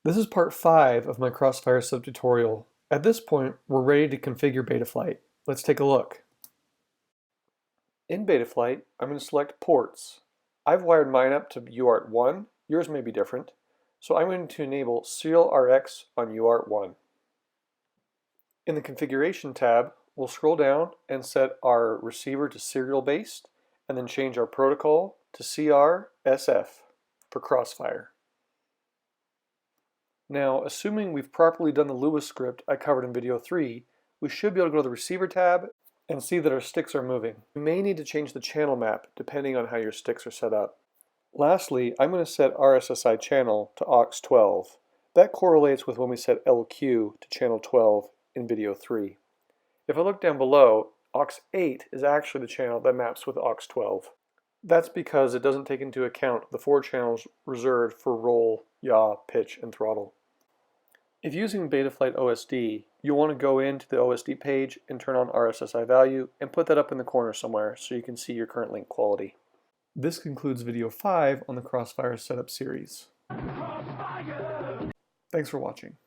This is part 5 of my Crossfire sub-tutorial. At this point, we're ready to configure Betaflight. Let's take a look. In Betaflight, I'm going to select ports. I've wired mine up to UART1, yours may be different, so I'm going to enable Serial RX on UART1. In the Configuration tab, we'll scroll down and set our receiver to serial based, and then change our protocol to CRSF for Crossfire. Now, assuming we've properly done the Lewis script I covered in video 3, we should be able to go to the Receiver tab and see that our sticks are moving. You may need to change the channel map depending on how your sticks are set up. Lastly, I'm going to set RSSI channel to aux12. That correlates with when we set LQ to channel 12 in video 3. If I look down below, aux8 is actually the channel that maps with aux12. That's because it doesn't take into account the 4 channels reserved for roll, yaw, pitch, and throttle. If using Betaflight OSD, you'll want to go into the OSD page and turn on RSSI value and put that up in the corner somewhere so you can see your current link quality. This concludes video 5 on the Crossfire setup series. Thanks for watching.